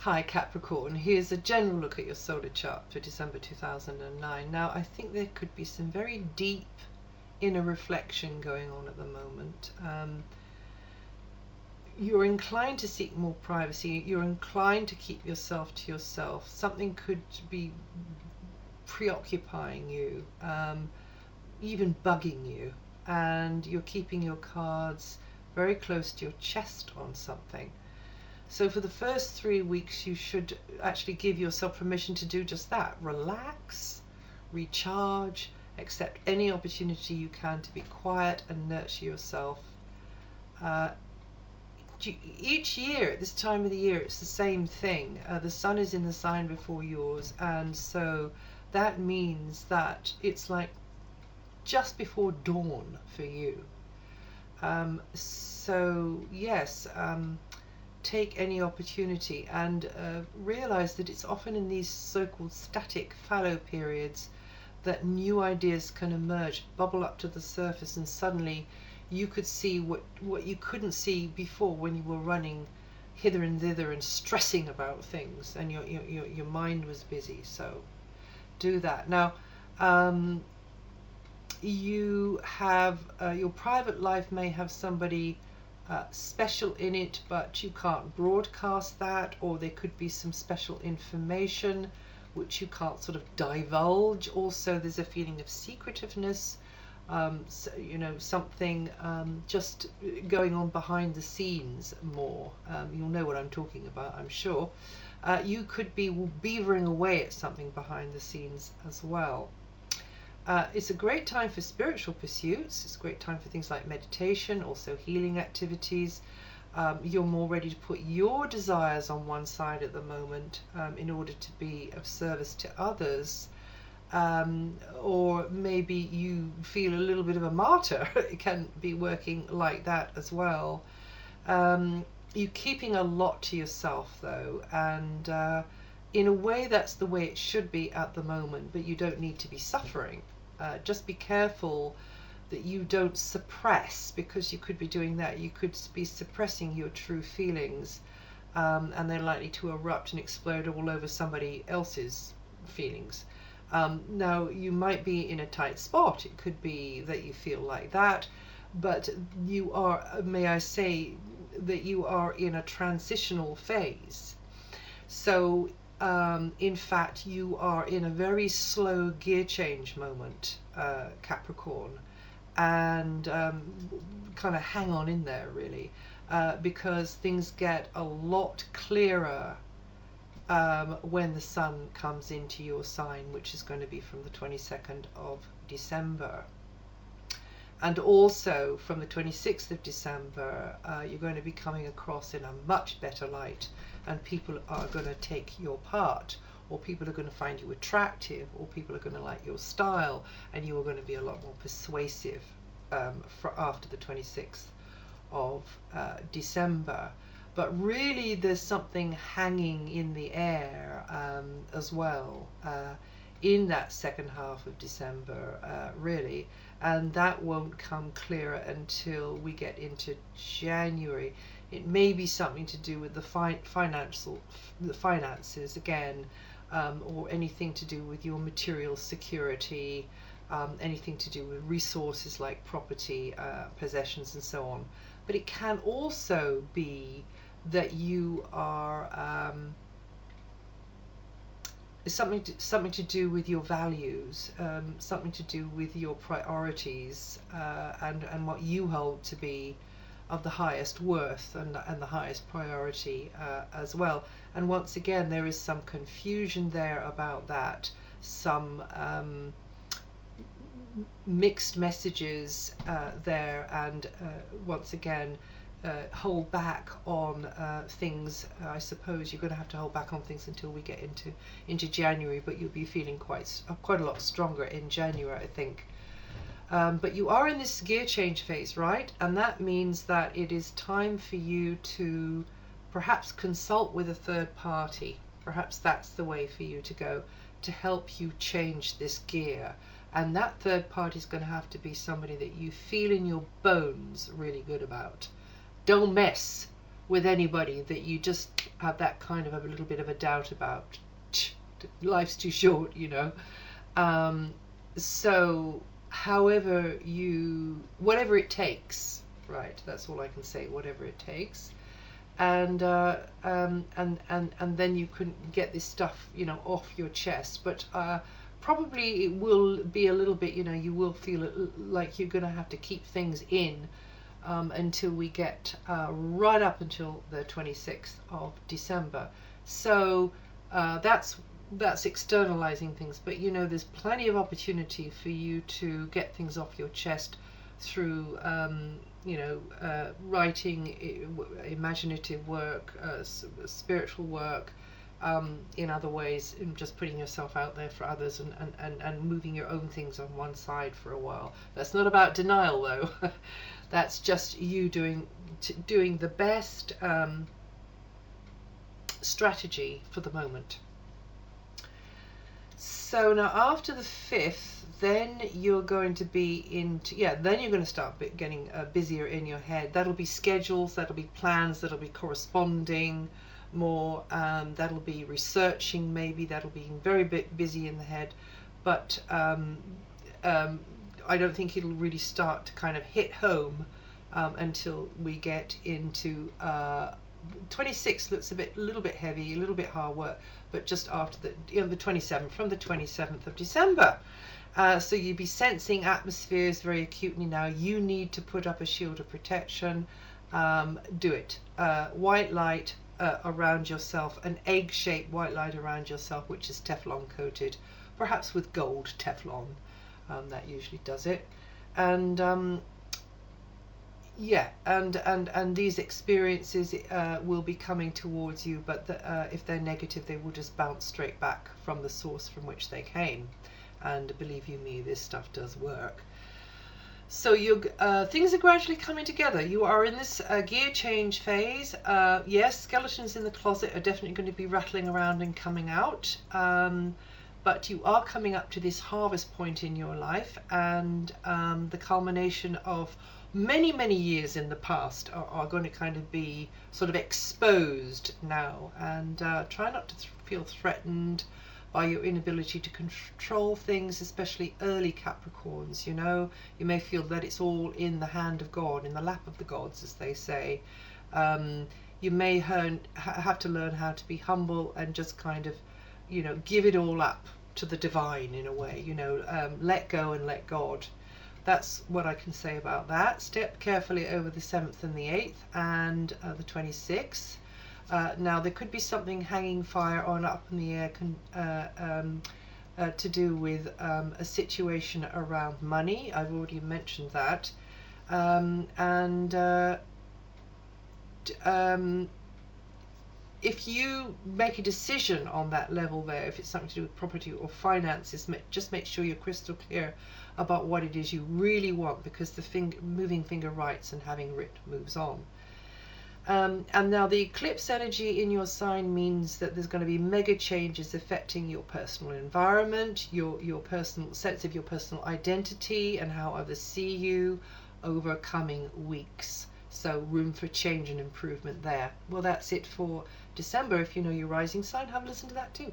Hi Capricorn, here's a general look at your solar chart for December 2009. Now I think there could be some very deep inner reflection going on at the moment. You're inclined to seek more privacy, you're inclined to keep yourself to yourself. Something could be preoccupying you, even bugging you, and you're keeping your cards very close to your chest on something. So for the first 3 weeks, you should actually give yourself permission to do just that. Relax, recharge, accept any opportunity you can to be quiet and nurture yourself. Each year at this time of the year, it's the same thing. The sun is in the sign before yours, and so that means that it's like just before dawn for you. So yes, take any opportunity and realize that it's often in these so-called static fallow periods that new ideas can emerge, bubble up to the surface, and suddenly you could see what you couldn't see before when you were running hither and thither and stressing about things and your mind was busy. So do that. Now you have your private life may have somebody special in it, but you can't broadcast that, or there could be some special information which you can't sort of divulge. Also there's a feeling of secretiveness, so, you know, something just going on behind the scenes more. You'll know what I'm talking about, I'm sure. You could be beavering away at something behind the scenes as well. It's a great time for spiritual pursuits. It's a great time for things like meditation, also healing activities. You're more ready to put your desires on one side at the moment in order to be of service to others. Or maybe you feel a little bit of a martyr. It can be working like that as well. You're keeping a lot to yourself though, and in a way that's the way it should be at the moment, but you don't need to be suffering. Just be careful that you don't suppress, because you could be doing that. You could be suppressing your true feelings, and they're likely to erupt and explode all over somebody else's feelings. Now you might be in a tight spot. It could be that you feel like that, but you are, may I say, that you are in a transitional phase. So in fact, you are in a very slow gear change moment, Capricorn, and kind of hang on in there really, because things get a lot clearer when the sun comes into your sign, which is going to be from the 22nd of December. And also from the 26th of December, you're going to be coming across in a much better light, and people are going to take your part, or people are going to find you attractive, or people are going to like your style, and you are going to be a lot more persuasive for after the 26th of December. But really there's something hanging in the air as well in that second half of December, really, and that won't come clearer until we get into January. It may be something to do with the finances again, or anything to do with your material security, anything to do with resources like property, possessions and so on. But it can also be that you are something to do with your values, something to do with your priorities, and what you hold to be of the highest worth and the highest priority as well. And once again, there is some confusion there about that, some mixed messages there, and once again, hold back on things. I suppose you're going to have to hold back on things until we get into January, but you'll be feeling quite a lot stronger in January, I think. But you are in this gear change phase, right? And that means that it is time for you to perhaps consult with a third party. Perhaps that's the way for you to go, to help you change this gear. And that third party is going to have to be somebody that you feel in your bones really good about. Don't mess with anybody that you just have that kind of a little bit of a doubt about. Life's too short, you know. So however whatever it takes, right? That's all I can say, whatever it takes. And then you can get this stuff, you know, off your chest. But probably it will be a little bit, you know, you will feel like you're going to have to keep things in until we get right up until the 26th of December. So that's externalizing things, but you know, there's plenty of opportunity for you to get things off your chest through you know, writing, imaginative work, spiritual work, in other ways, in just putting yourself out there for others, and moving your own things on one side for a while. That's not about denial, though. That's just you doing the best strategy for the moment. So now after the 5th, then you're going to be then you're going to start getting busier in your head. That'll be schedules, that'll be plans, that'll be corresponding more, that'll be researching maybe, that'll be very busy in the head. But I don't think it'll really start to kind of hit home until we get into 26. Looks a little bit heavy, a little bit hard work, but just after the 27th, from the 27th of December. So you'll be sensing atmospheres very acutely now. You need to put up a shield of protection. Do it. White light around yourself, an egg-shaped white light around yourself, which is Teflon coated, perhaps with gold Teflon. That usually does it. And yeah, and these experiences will be coming towards you, but if they're negative, they will just bounce straight back from the source from which they came. And believe you me, this stuff does work. So things are gradually coming together. You are in this gear change phase. Yes, skeletons in the closet are definitely going to be rattling around and coming out. But you are coming up to this harvest point in your life, and the culmination of many, many years in the past are going to kind of be sort of exposed now. And try not to feel threatened by your inability to control things, especially early Capricorns. You know, you may feel that it's all in the hand of God, in the lap of the gods, as they say. You may have to learn how to be humble and just kind of, you know, give it all up to the divine in a way, you know, let go and let God. That's what I can say about that. Step carefully over the 7th and the 8th and the 26th. Now there could be something hanging fire on up in the air to do with a situation around money. I've already mentioned that. If you make a decision on that level there, if it's something to do with property or finances, just make sure you're crystal clear about what it is you really want, because the moving finger writes and having writ moves on. And now the eclipse energy in your sign means that there's going to be mega changes affecting your personal environment, your personal sense of your personal identity and how others see you over coming weeks. So room for change and improvement there. Well, that's it for December. If you know your rising sign, have a listen to that too.